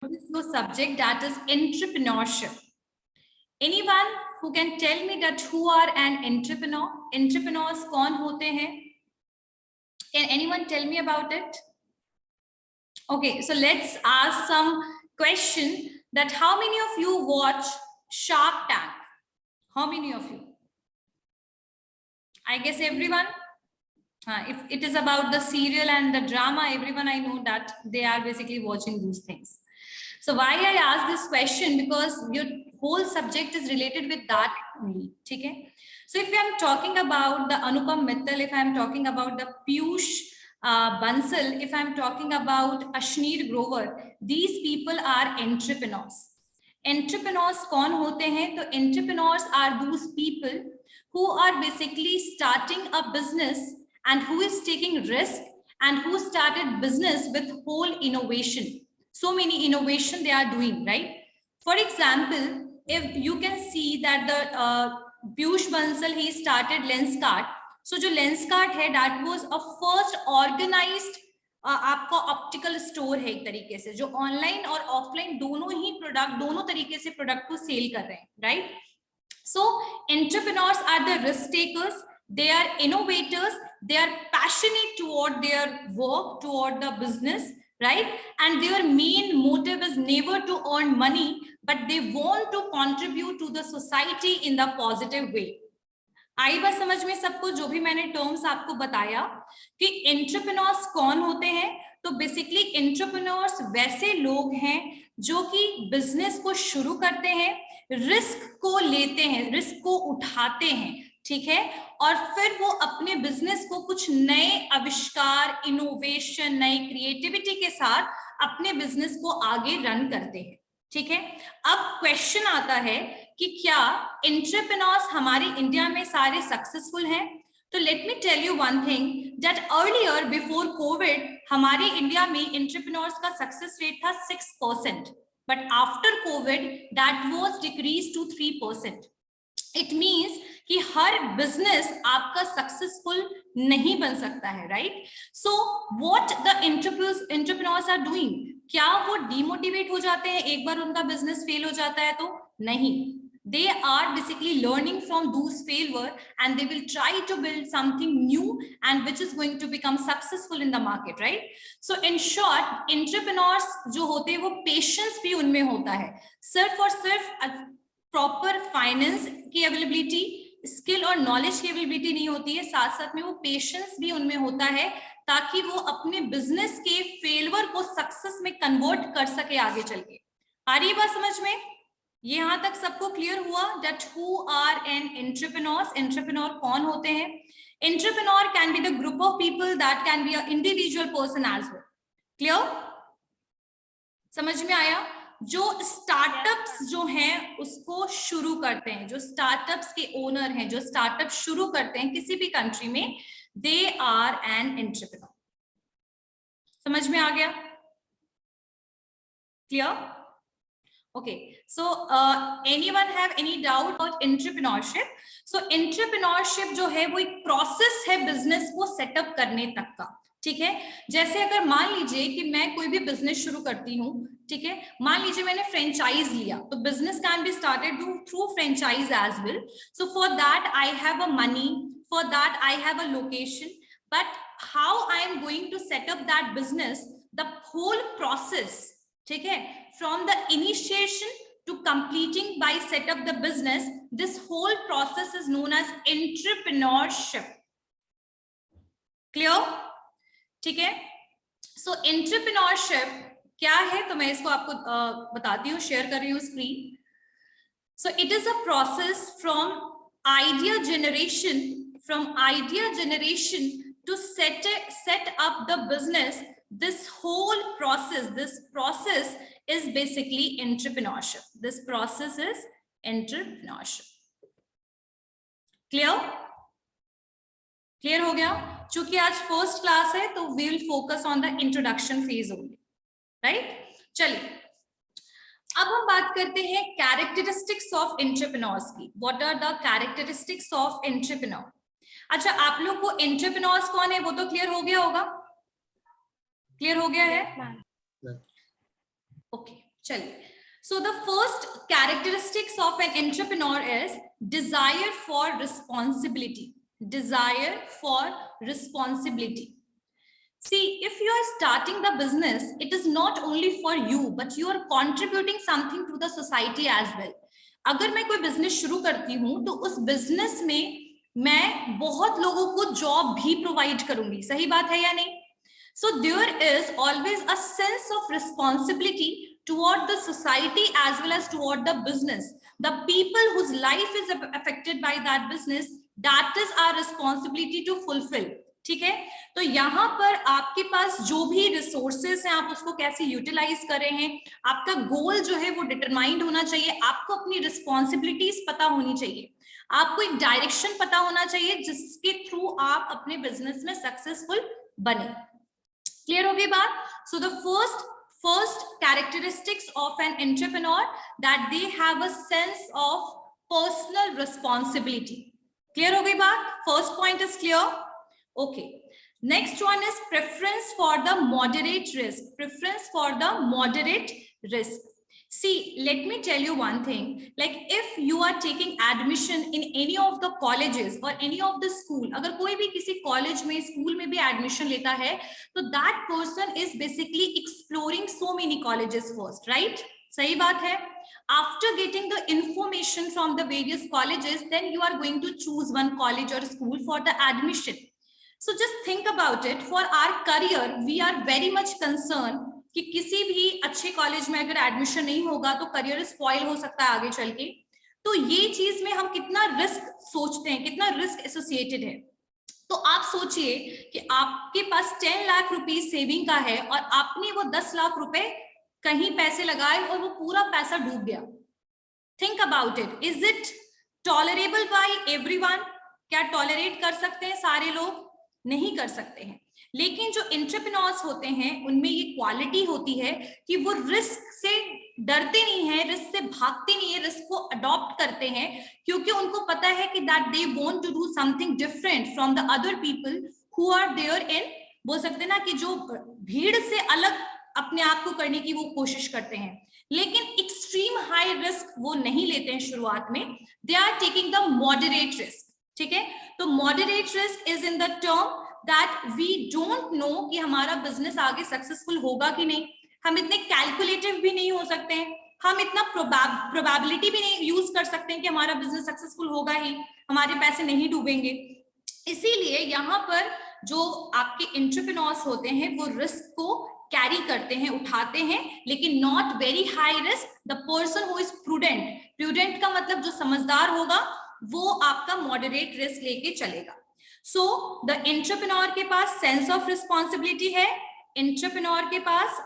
This subject, that is entrepreneurship. Anyone who can tell me that who are an entrepreneur? Entrepreneurs कौन होते हैं? Can anyone tell me about it? Okay, so let's ask some question that how many of you watch Shark Tank? How many of you? I guess everyone. If it is about the serial and the drama, everyone I know that they are basically watching those things. So why I ask this question, because your whole subject is related with that only. Okay? So if I am talking about the Anupam Mittal, if I am talking about the Piyush Bansal, if I am talking about Ashneer Grover, these people are entrepreneurs. Entrepreneurs कौन होते हैं? तो entrepreneurs are those people who are basically starting a business and who is taking risk and who started business with whole innovation. So many innovation they are doing, right? For example, if you can see that the Piyush Bansal, he started Lenskart. So जो Lenskart है, that was a first organized आपका optical store है एक तरीके से, जो online और offline दोनों ही प्रोडक्ट, दोनों तरीके से प्रोडक्ट को सेल कर रहे हैं, right? So entrepreneurs are the risk takers, they are innovators, they are passionate toward their work, toward the business, right? And their main motive is never to earn money, but they want to contribute to the society in the positive way. आई बात समझ में सबको? जो भी मैंने terms आपको बताया कि एंटरप्रेन्योर्स कौन होते हैं, तो बेसिकली एंटरप्रेन्योर्स वैसे लोग हैं जो कि बिजनेस को शुरू करते हैं, रिस्क को लेते हैं, रिस्क को उठाते हैं, ठीक है, और फिर वो अपने बिजनेस को कुछ नए आविष्कार, इनोवेशन, नई क्रिएटिविटी के साथ अपने बिजनेस को आगे रन करते हैं, ठीक है। अब क्वेश्चन आता है कि क्या एंटरप्रेन्योर्स हमारे इंडिया में सारे सक्सेसफुल हैं? तो let me tell you one thing, that earlier before COVID हमारे इंडिया में एंटरप्रेन्योर्स का सक्सेस रेट था 6%, but after COVID that was decrease to 3%. It means कि हर बिजनेस आपका सक्सेसफुल नहीं बन सकता है, right? So what the entrepreneurs are doing, क्या वो डिमोटिवेट हो जाते हैं एक बार उनका बिजनेस फेल हो जाता है? तो नहीं, they are basically learning from those failure and they will try to build something new and which is going to become successful in the market, right? So in short, entrepreneurs जो होते हैं वो patience भी उनमें होता है, सिर्फ और सिर्फ प्रॉपर फाइनेंस की अवेलेबिलिटी, स्किल और नॉलेज की अवेलेबिलिटी नहीं होती है, साथ साथ में वो पेशेंस भी उनमें होता है ताकि वो अपने बिजनेस के फेलियर को सक्सेस में कन्वर्ट कर सके आगे चल के। आ रही बात समझ में? ये यहां तक सबको क्लियर हुआ that who are an entrepreneurs? Entrepreneur कौन होते हैं? Entrepreneur can be the group of people, that can be a individual person as well. Clear? समझ में आया? जो स्टार्टअप्स जो हैं उसको शुरू करते हैं, जो स्टार्टअप्स के ओनर हैं, जो स्टार्टअप शुरू करते हैं किसी भी कंट्री में, दे आर एन एंटरप्रेन्योर। समझ में आ गया? Clear? Okay, so anyone have any doubt about entrepreneurship? So entrepreneurship जो है वो एक प्रोसेस है बिजनेस को सेटअप करने तक का, ठीक है। जैसे अगर मान लीजिए कि मैं कोई भी बिजनेस शुरू करती हूँ, ठीक है, मान लीजिए मैंने फ्रेंचाइज लिया, तो business can be started through franchise as well. So for that I have a money, for that I have a location, but how I am going to set up that business, the whole process, ठीक है, from the initiation to completing by set up the business, this whole process is known as entrepreneurship. Clear? ठीक है? So entrepreneurship क्या है? तो मैं इसको आपको बताती हूँ, शेयर कर रही हूँ screen. So it is a process from idea generation to set up the business. This whole process, this process is basically entrepreneurship. This process is entrepreneurship. Clear? Clear हो गया? चूंकि आज फर्स्ट क्लास है तो we will focus on the introduction phase only, right? चलिए, अब हम बात करते हैं characteristics of entrepreneurs की. What are the characteristics of entrepreneur? अच्छा, आप लोग को entrepreneurs कौन है वो तो क्लियर हो गया होगा? क्लियर हो गया है? ओके, चलिए, so the first characteristics of an entrepreneur is desire for responsibility. Desire for responsibility. See, if you are starting the business, it is not only for you, but you are contributing something to the society as well. अगर मैं कोई business शुरू करती हूँ तो उस business में मैं बहुत लोगों को जॉब भी प्रोवाइड करूंगी, सही बात है या नहीं? So there is always a sense of responsibility toward the society as well as toward the business. The people whose life is affected by that business, that is our responsibility to fulfill. ठीक है, तो यहाँ पर आपके पास जो भी resources हैं आप उसको कैसे यूटिलाइज कर रहे हैं, आपका गोल जो है वो डिटरमाइंड होना चाहिए, आपको अपनी रिस्पॉन्सिबिलिटीज पता होनी चाहिए, आपको एक डायरेक्शन पता होना चाहिए जिसके थ्रू आप अपने बिजनेस में सक्सेसफुल बने। क्लियर हो गई बात? So the first characteristics of an entrepreneur that they have a sense of personal responsibility. Clear हो गई बात? First point is clear. Okay. Next one is preference for the moderate risk. Preference for the moderate risk. See, let me tell you one thing. Like if you are taking admission in any of the colleges or any of the school, अगर कोई भी किसी college में, school में भी admission लेता है, तो that person is basically exploring so many colleges first, right? सही बात है? After getting the information from the various colleges, then you are going to choose one college or school for the admission. So just think about it. For our career, we are very much concerned कि किसी भी अच्छे college में अगर admission नहीं होगा तो career spoil हो सकता है आगे चल के। तो ये चीज में हम कितना रिस्क सोचते हैं, कितना रिस्क एसोसिएटेड है। तो आप सोचिए कि आपके पास 10 लाख रुपीस सेविंग का है और आपने वो 10 लाख रुपए कहीं पैसे लगाए और वो पूरा पैसा डूब गया। Think about it, is it tolerable by everyone? क्या टॉलरेट कर सकते हैं सारे लोग? नहीं कर सकते हैं। लेकिन जो एंटरप्रेन्योर्स होते हैं उनमें ये क्वालिटी होती है कि वो रिस्क से डरते नहीं है, रिस्क से भागते नहीं है, रिस्क को अडॉप्ट करते हैं क्योंकि उनको पता है कि that they want to do something different from the other people who are there in, बोल सकते हैं ना कि जो भीड़ से अलग अपने आप को करने की वो कोशिश करते हैं, लेकिन एक्सट्रीम हाई रिस्क वो नहीं लेते हैं शुरुआत में। They are taking the moderate risk. ठीक है, तो moderate risk is in the term that we don't know कि हमारा बिजनेस आगे सक्सेसफुल होगा कि नहीं। हम इतने कैलकुलेटिव भी नहीं हो सकते हैं, हम इतना प्रोबेबिलिटी भी नहीं यूज कर सकते हैं कि हमारा बिजनेस सक्सेसफुल होगा ही, हमारे पैसे नहीं डूबेंगे। इसीलिए यहाँ पर जो आपके एंटरप्रेन्योर्स होते हैं वो रिस्क को कैरी करते हैं, उठाते हैं, लेकिन not very high risk. The person who is prudent, prudent का मतलब जो समझदार होगा वो आपका मॉडरेट रिस्क लेके चलेगा। सो द एंटरप्रेन्योर के पास सेंस ऑफ रिस्पॉन्सिबिलिटी है, एंटरप्रेन्योर के पास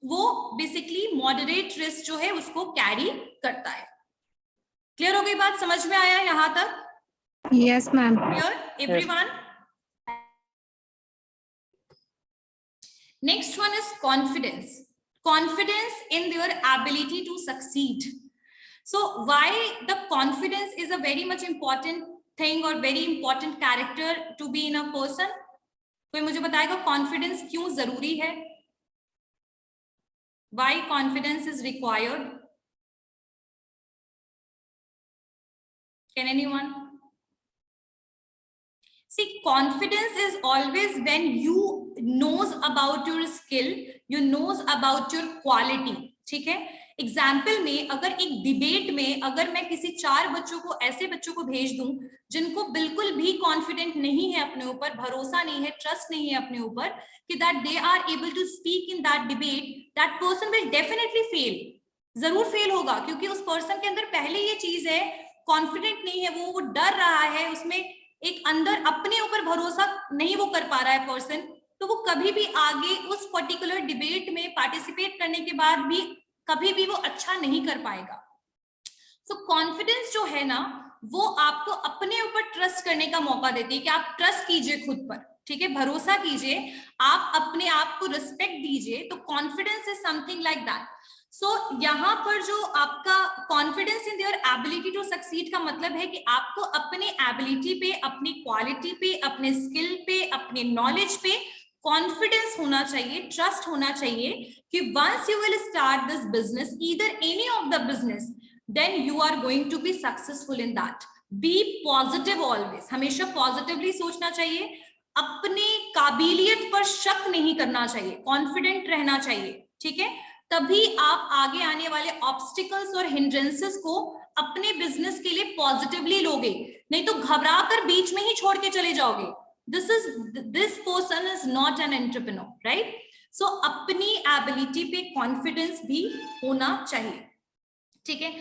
वो बेसिकली मॉडरेट रिस्क जो है उसको कैरी करता है। क्लियर हो गई बात? समझ में आया यहां तक? Yes ma'am. Clear everyone? Next one is confidence. Confidence in their ability to succeed. So why the confidence is a very much important thing or very important character to be in a person? कोई मुझे बताएगा confidence क्यों जरूरी है? Why confidence is required? Can anyone? See, confidence is always when you knows about your skill, you knows about your quality. ठीक है, example में अगर एक डिबेट में अगर मैं किसी 4 बच्चों को, ऐसे बच्चों को भेज दूं जिनको बिल्कुल भी कॉन्फिडेंट नहीं है अपने ऊपर, भरोसा नहीं है, ट्रस्ट नहीं है अपने ऊपर कि that they are able to speak in that debate, that person will definitely fail. जरूर फेल होगा क्योंकि उस पर्सन के अंदर पहले ये चीज है, कॉन्फिडेंट नहीं है, वो डर रहा है, उसमें एक अंदर अपने ऊपर भरोसा नहीं वो कर पा रहा है पर्सन, तो वो कभी भी आगे उस पर्टिकुलर डिबेट में पार्टिसिपेट करने के बाद भी कभी भी वो अच्छा नहीं कर पाएगा। सो कॉन्फिडेंस जो है ना वो आपको अपने ऊपर ट्रस्ट करने का मौका देती है कि आप ट्रस्ट कीजिए खुद पर, ठीक है, भरोसा कीजिए, आप अपने आप को रिस्पेक्ट दीजिए। तो confidence is something like that. So यहाँ पर जो आपका confidence in their ability to succeed का मतलब है कि आपको अपने एबिलिटी पे, अपनी क्वालिटी पे, अपने स्किल पे, अपने नॉलेज पे कॉन्फिडेंस होना चाहिए, ट्रस्ट होना चाहिए, कि once you will start this business, either any of the business, then you are going to be successful in that. Be positive always, हमेशा पॉजिटिवली सोचना चाहिए, अपने काबिलियत पर शक नहीं करना चाहिए, कॉन्फिडेंट रहना चाहिए, ठीक है? तभी आप आगे आने वाले ऑब्स्टिकल्स और हिंड्रेंसेस को अपने बिजनेस के लिए पॉजिटिवली लोगे, नहीं तो घबरा कर बीच में ही छोड़ के चले जाओगे. This person is not an entrepreneur, right? So अपनी एबिलिटी पे कॉन्फिडेंस भी होना चाहिए, ठीक है?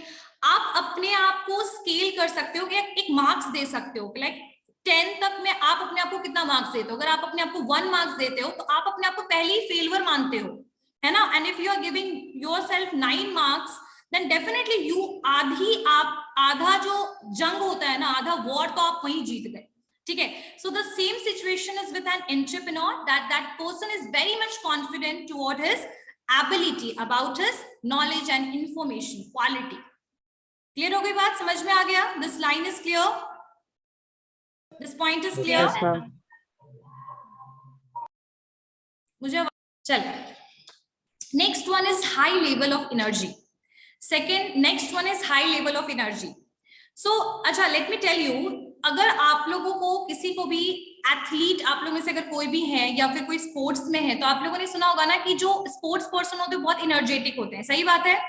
आप अपने आप को स्केल कर सकते हो, एक मार्क्स दे सकते हो, लाइक 10 तक में आप अपने आप को कितना मार्क्स देते हो? अगर आप अपने आप को 1 मार्क्स देते हो तो आप अपने आप को पहले ही फेलियर मानते हो, है ना? And if you are giving yourself 9 marks, then definitely you आधा जो जंग होता है ना, आधा वॉर तो आप वहीं जीत गए, ठीक है? So the same situation is with an entrepreneur, that person is very much confident toward his ability, about his knowledge and information quality. Clear हो गई बात? समझ में आ गया? This line is clear, this point is clear? Yes, ma'am. मुझे चल, next one is high level of energy. Next one is high level of energy. So अच्छा, लेट मी टेल यू, अगर आप लोगों को किसी को भी एथलीट, आप लोगों में से अगर कोई भी है या फिर कोई स्पोर्ट्स में है, तो आप लोगों ने सुना होगा ना कि जो स्पोर्ट्स पर्सन होते हैं बहुत एनर्जेटिक होते हैं, सही बात है?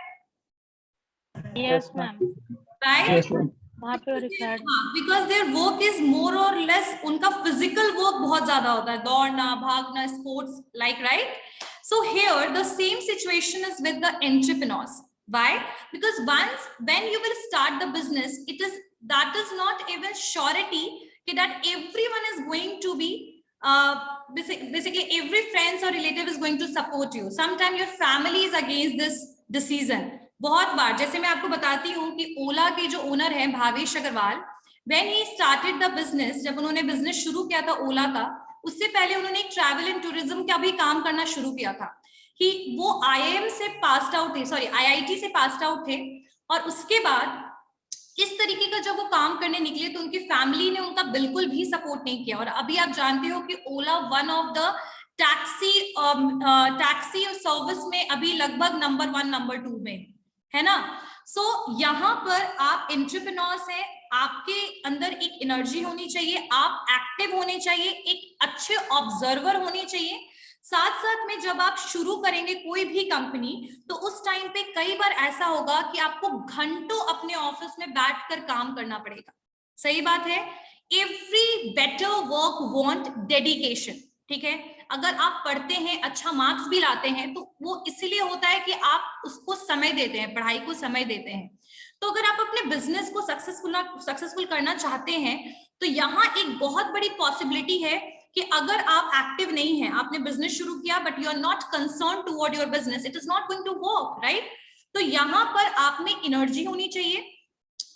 Yes, ma'am. Right? Yes, ma'am. Because their work is more और लेस, उनका फिजिकल वर्क बहुत ज्यादा होता है, दौड़ना, भागना, sports like, right? So here the same situation is with the entrepreneurs. Why? Because when you will start the business, that is not even surety that everyone is going to be basically every friends or relative is going to support you. Sometimes your family is against this decision. बहुत बार, जैसे मैं आपको बताती हूँ कि ओला के जो owner हैं Bhavesh Agarwal, when he started the business, जब उन्होंने बिजनेस शुरू किया था ओला का, उससे पहले उन्होंने एक ट्रैवल एंड टूरिज्म का भी काम करना शुरू किया था. कि वो IIM से पास्ड आउट थे, सॉरी IIT से पास्ड आउट थे, और उसके बाद इस तरीके का जब वो काम करने निकले तो उनकी फैमिली ने उनका बिल्कुल भी सपोर्ट नहीं किया. और अभी आप जानते हो कि Ola one of the taxi service में अभी लगभग नंबर 1 नंबर 2 में है ना. सो यहाँ पर आप एंटरप्रेन्योर्स हैं, आपके अंदर एक एनर्जी होनी चाहिए, आप एक्टिव होने चाहिए, एक अच्छे ऑब्जर्वर होने चाहिए. साथ साथ में जब आप शुरू करेंगे कोई भी कंपनी, तो उस टाइम पे कई बार ऐसा होगा कि आपको घंटों अपने ऑफिस में बैठकर काम करना पड़ेगा. सही बात है? Every better work want dedication, ठीक है? अगर आप पढ़ते हैं, अच्छा मार्क्स भी लाते हैं, तो वो इसलिए होता है कि आप उसको समय देते हैं, पढ़ाई को समय देते हैं. तो अगर आप अपने बिजनेस को सक्सेसफुल करना चाहते हैं, तो यहाँ एक बहुत बड़ी पॉसिबिलिटी है कि अगर आप एक्टिव नहीं हैं, आपने बिजनेस शुरू किया but you are not concern toward your business, it is not going to work, right? तो यहाँ पर आप में एनर्जी होनी चाहिए,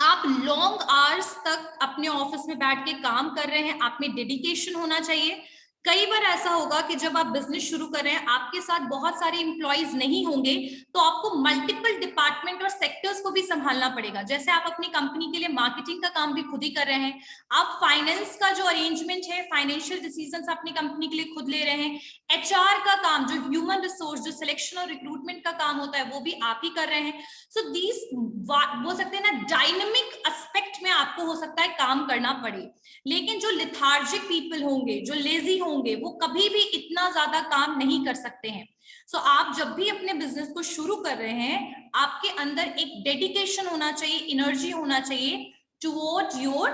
आप लॉन्ग आवर्स तक अपने ऑफिस में बैठ के काम कर रहे हैं, आप में डेडिकेशन होना चाहिए. कई बार ऐसा होगा कि जब आप बिजनेस शुरू कर रहे हैं, आपके साथ बहुत सारे एम्प्लॉइज नहीं होंगे, तो आपको मल्टीपल डिपार्टमेंट और सेक्टर्स को भी संभालना पड़ेगा. जैसे आप अपनी कंपनी के लिए मार्केटिंग का काम भी खुद ही कर रहे हैं, आप फाइनेंस का जो अरेंजमेंट है, फाइनेंशियल डिसीजंस अपनी कंपनी के लिए खुद ले रहे हैं, HR का काम, जो ह्यूमन रिसोर्स, जो सिलेक्शन और रिक्रूटमेंट का काम होता है, वो भी आप ही कर रहे हैं. सो दीज बोल सकते हैं ना, डायनेमिक एस्पेक्ट में आपको हो सकता है काम करना पड़े. लेकिन जो लिथार्जिक पीपल होंगे, जो लेजी होंगे, वो कभी भी इतना ज्यादा काम नहीं कर सकते हैं. सो आप जब भी अपने बिजनेस को शुरू कर रहे हैं, आपके अंदर एक डेडिकेशन होना चाहिए, एनर्जी होना चाहिए toward your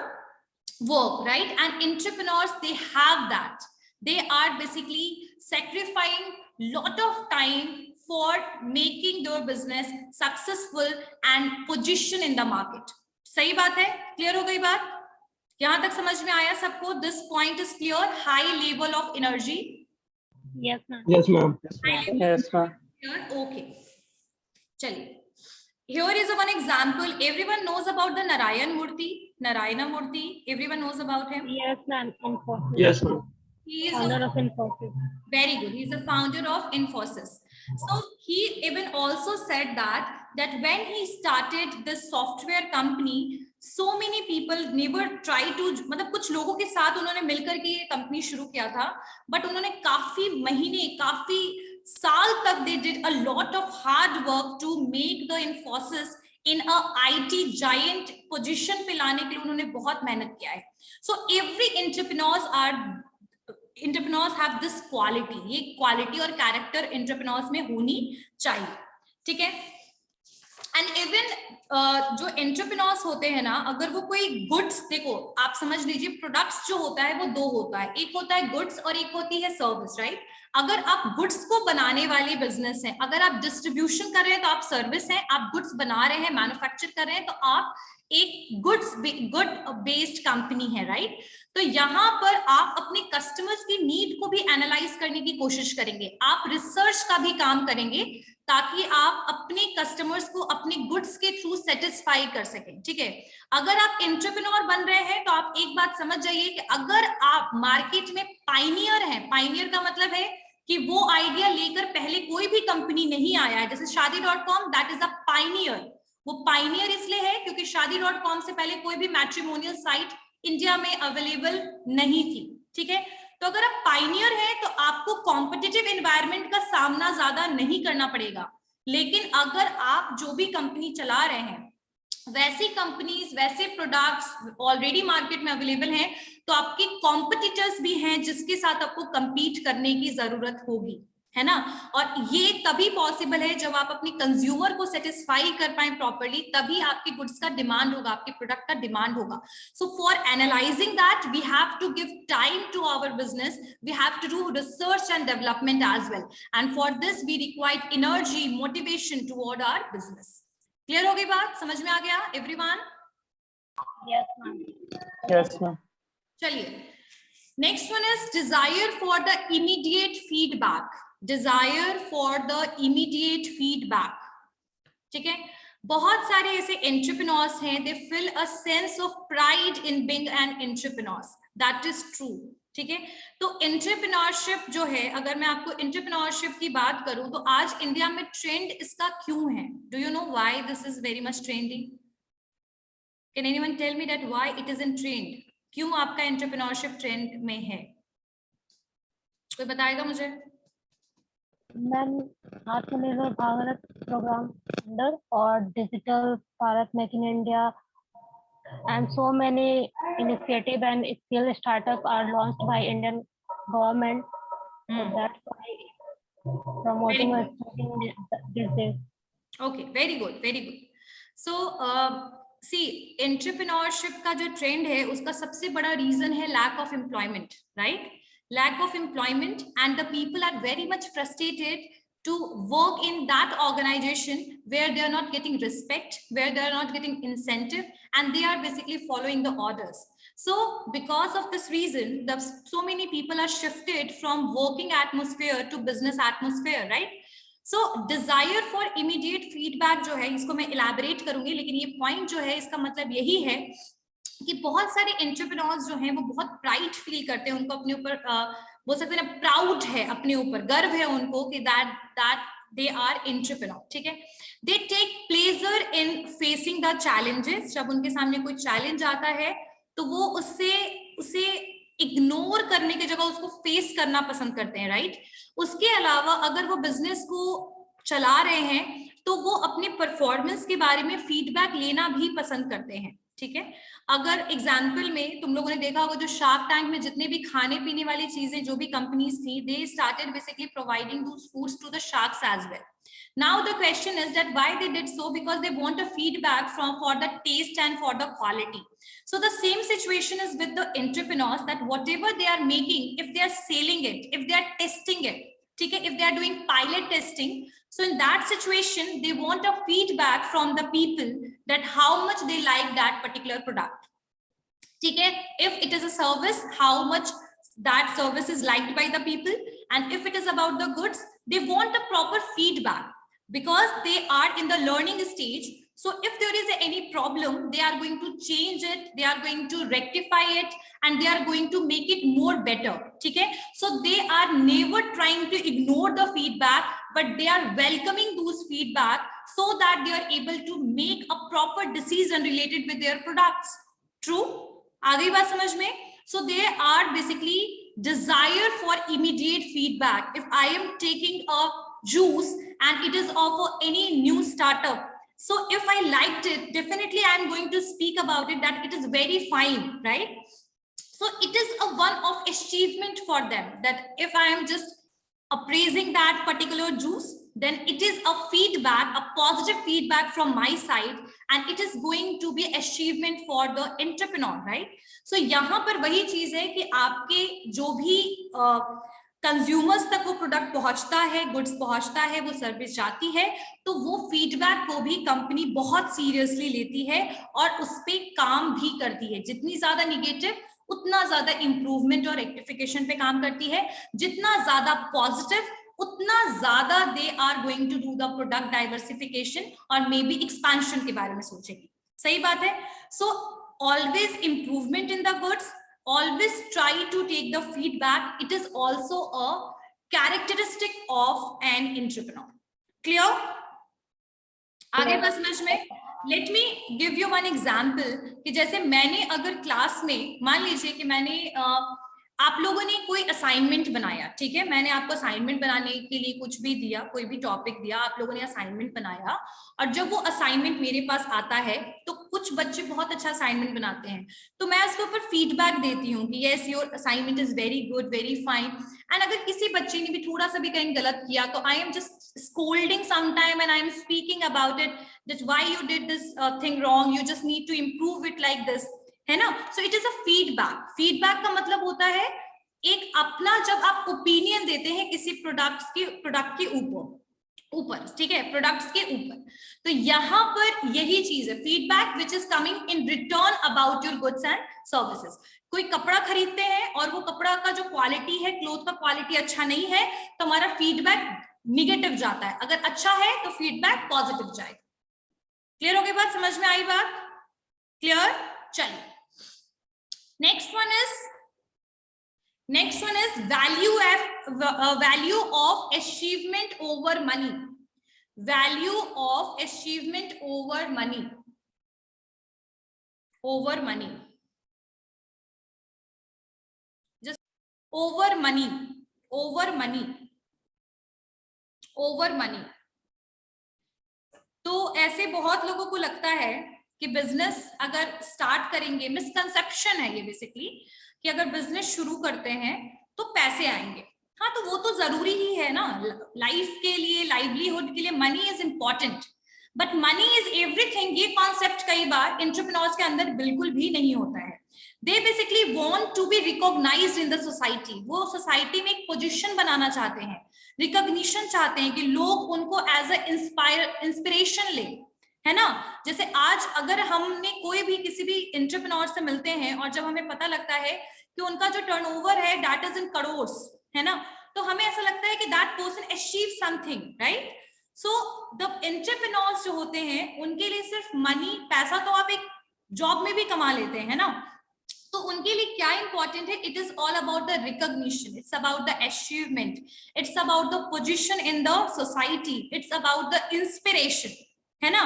work, right? And entrepreneurs, they have that. They are basically sacrificing lot of time for making their business successful and position in the market. सही बात है? क्लियर हो गई बात? यहाँ तक समझ में आया सबको? This point is clear. High level of energy. Yes, ma'am. Yes, ma'am. Yes, ma'am. Okay. चलिए. Here is one example. Everyone knows about the Narayana Murthy. Everyone knows about him. Yes, ma'am. Yes, ma'am. He is Founder of Infosys. very good. He is the founder of Infosys. So he even also said that when he started this software company, so many people never try to, मतलब कुछ लोगों के साथ उन्होंने मिलकर के ये company शुरू किया था, बट उन्होंने काफी महीने, काफी साल तक they did a lot of hard work to make the Infosys in a IT giant position पे लाने के लिए उन्होंने बहुत मेहनत किया है. So every entrepreneurs have this quality. ये quality और character entrepreneurs में होनी चाहिए. ठीक है. एंड इवन जो एंटरप्रेन्योर्स होते हैं ना, अगर वो कोई गुड्स, देखो आप समझ लीजिए प्रोडक्ट्स जो होता है वो दो होता है, एक होता है गुड्स और एक होती है सर्विस, राइट. अगर आप गुड्स को बनाने वाली बिजनेस है, अगर आप डिस्ट्रीब्यूशन कर रहे हैं तो आप सर्विस हैं, आप गुड्स बना रहे हैं, मैन्युफैक्चर कर रहे हैं तो आप एक गुड बेस्ड कंपनी है, राइट. तो यहाँ पर आप अपने कस्टमर्स की नीड को भी एनालाइज करने की कोशिश करेंगे, आप रिसर्च का भी काम करेंगे ताकि आप अपने कस्टमर्स को अपने गुड्स के थ्रू सेटिस्फाई कर सकें. ठीक है. अगर आप एंटरप्रेन्योर बन रहे हैं तो आप एक बात समझ जाइए कि अगर आप मार्केट में पाइनियर हैं, पाइनियर का मतलब है कि वो आइडिया लेकर पहले कोई भी कंपनी नहीं आया है, जैसे शादी.com, दैट इज अ पाइनियर. वो पाइनियर इसलिए है क्योंकि शादी.com से पहले कोई भी मैट्रिमोनियल साइट इंडिया में अवेलेबल नहीं थी. ठीक है. तो अगर आप पाइनियर हैं तो आपको कॉम्पिटिटिव एनवायरनमेंट का सामना ज्यादा नहीं करना पड़ेगा. लेकिन अगर आप जो भी कंपनी चला रहे हैं वैसी कंपनीज, वैसे प्रोडक्ट्स ऑलरेडी मार्केट में अवेलेबल हैं, तो आपके कॉम्पिटिटर्स भी हैं जिसके साथ आपको compete करने की जरूरत होगी, है ना. और ये तभी पॉसिबल है जब आप अपने कंज्यूमर को सेटिस्फाई कर पाए प्रॉपर्ली, तभी आपके गुड्स का डिमांड होगा, आपके प्रोडक्ट का डिमांड होगा. So for analysing that we have to give time to our business, we have to do research and development as well, and for this we require energy, motivation toward our business. Clear हो गई बात, समझ में आ गया everyone? Yes, ma'am. Yes, ma'am. चलिए, next one is desire for the immediate feedback. Desire for the immediate feedback. ठीक है. बहुत सारे ऐसे एंटरप्रेन्योर्स हैं, they feel a sense of pride in being an entrepreneurs. That is true. ठीक है. तो एंटरप्रेन्योरशिप जो है, अगर मैं आपको एंटरप्रेन्योरशिप की बात करूं तो आज इंडिया में ट्रेंड इसका क्यों है? Do you know why this is very much trending? Can anyone tell me that why it is in trend? क्यों आपका एंटरप्रेन्योरशिप ट्रेंड में है? कोई बताएगा मुझे? मैम, आत्मनिर्भर भारत प्रोग्राम अंडर और digital Bharat make in India and so many initiative and skill startup are launched by Indian government. So that's why promoting or starting this days. Okay, very good, very good. So see, entrepreneurship का जो trend है उसका सबसे बड़ा reason है lack of employment, right? Lack of employment, and the people are very much frustrated to work in that organization where they are not getting respect, where they are not getting incentive, and they are basically following the orders. So because of this reason, so many people are shifted from working atmosphere to business atmosphere, right? So desire for immediate feedback जो है, इसको मैं elaborate करूंगी, लेकिन ये point जो है इसका मतलब यही है कि बहुत सारे एंटरप्रेन्योर्स जो हैं वो बहुत प्राइड फील करते हैं, उनको अपने ऊपर बोल सकते हैं ना, प्राउड है अपने ऊपर, गर्व है उनको कि दैट दे आर एंटरप्रेन्योर. ठीक है. They take pleasure in facing the challenges. जब उनके सामने कोई चैलेंज आता है तो वो उसे इग्नोर करने की जगह उसको फेस करना पसंद करते हैं, राइट. उसके अलावा अगर वो बिजनेस को चला रहे हैं तो वो अपने परफॉर्मेंस के बारे में फीडबैक लेना भी पसंद करते हैं. ठीक है. अगर एग्जाम्पल में तुम लोगों ने देखा होगा, जो शार्क टैंक में जितने भी खाने पीने वाली चीजें जो भी कंपनीज थी, they started basically providing those foods to the sharks as well. Now the question is that why they did so? Because they want a feedback for the taste and for the quality. So the same situation is with the entrepreneurs, that whatever they are making, if they are selling it, if they are testing it, okay, if they are doing pilot testing, so in that situation they want a feedback from the people that how much they like that particular product. Okay, if it is a service, how much that service is liked by the people, and if it is about the goods, they want a proper feedback because they are in the learning stage. So if there is any problem, they are going to change it, they are going to rectify it, and they are going to make it more better. Okay, so they are never trying to ignore the feedback, but they are welcoming those feedback so that they are able to make a proper decision related with their products. True? आ गई बात समझ में? So they are basically desire for immediate feedback. If I am taking a juice and it is of any new startup, so if I liked it, definitely I am going to speak about it that it is very fine, right? So it is a one of achievement for them, that if I am just appraising that particular juice, then it is a feedback, a positive feedback from my side, and it is going to be achievement for the entrepreneur, right? So यहाँ पर वही चीज है कि आपके जो भी consumers तक वो प्रोडक्ट पहुंचता है, गुड्स पहुंचता है, वो सर्विस जाती है, तो वो फीडबैक को भी कंपनी बहुत सीरियसली लेती है और उस पे काम भी करती है। जितनी ज्यादा निगेटिव, उतना ज्यादा इंप्रूवमेंट और रेक्टिफिकेशन पे काम करती है। जितना ज्यादा पॉजिटिव, उतना ज्यादा they are going to do the product diversification और मे बी एक्सपेंशन के बारे में सोचेगी। सही बात है। So always improvement in the goods, always try to take the feedback. It is also a characteristic of an entrepreneur. Clear? आगे बस समझ में। Let me give you one example कि जैसे मैंने अगर क्लास में, मान लीजिए कि मैंने आप लोगों ने कोई असाइनमेंट बनाया, ठीक है, मैंने आपको असाइनमेंट बनाने के लिए कुछ भी दिया, कोई भी टॉपिक दिया, आप लोगों ने असाइनमेंट बनाया, और जब वो असाइनमेंट मेरे पास आता है तो कुछ बच्चे बहुत अच्छा असाइनमेंट बनाते हैं, तो मैं उसके ऊपर फीडबैक देती हूँ कि yes your assignment is very good, very fine. And अगर किसी बच्चे ने भी थोड़ा सा भी कहीं गलत किया तो I am just scolding sometime and I am speaking about it, that why you did this thing wrong, you just need to improve it like this, है ना। So it is a feedback. Feedback का मतलब होता है एक अपना, जब आप ओपिनियन देते हैं किसी प्रोडक्ट के ऊपर, ठीक है, प्रोडक्ट्स के ऊपर, तो यहाँ पर यही चीज है, feedback which is coming in return about your goods and services. कोई कपड़ा खरीदते हैं और वो कपड़ा का जो क्वालिटी है, क्लोथ का क्वालिटी अच्छा नहीं है, तो हमारा फीडबैक निगेटिव जाता है, अगर अच्छा है तो फीडबैक पॉजिटिव जाएगा। क्लियर हो गई बात? समझ में आई बात? क्लियर? चलिए next one is value of achievement over money. Value of achievement over money. Just over money. तो ऐसे बहुत लोगों को लगता है कि बिजनेस अगर स्टार्ट करेंगे, मिसकंसेप्शन है ये बेसिकली, कि अगर बिजनेस शुरू करते हैं तो पैसे आएंगे। हाँ, तो वो तो जरूरी ही है ना, लाइफ के लिए, लाइवलीहुड के लिए money is important, but money is everything. ये कॉन्सेप्ट कई बार एंटरप्रेन्योर्स के अंदर बिल्कुल भी नहीं होता है। They basically want to be recognised in the society. वो सोसाइटी में एक पोजीशन बनाना चाहते हैं, रिकॉग्निशन चाहते हैं कि लोग उनको एज अ इंस्पिरेशन ले, है ना। जैसे आज अगर हमने कोई भी किसी भी एंटरप्रेन्योर से मिलते हैं और जब हमें पता लगता है कि उनका जो टर्नओवर है दैट इज इन करोड़, है ना, तो हमें ऐसा लगता है कि that person achieve something, right. So the entrepreneurs जो होते हैं उनके लिए सिर्फ मनी, पैसा तो आप एक जॉब में भी कमा लेते हैं, है ना, तो उनके लिए क्या इंपॉर्टेंट है? It is all about the recognition, it's about the achievement, it's about the position in the society, it's about the inspiration, है ना।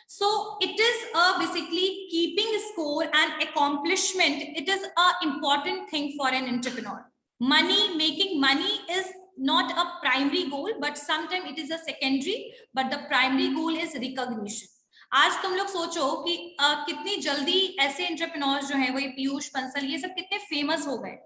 So it is basically keeping score and accomplishment. It is a important thing for an entrepreneur. Making money is not a primary goal, but sometimes it is a secondary, but the primary goal is recognition. आज तुम लोग सोचो कि कितनी जल्दी ऐसे entrepreneurs जो हैं, वो पीयूष बंसल, ये सब कितने फेमस हो गए।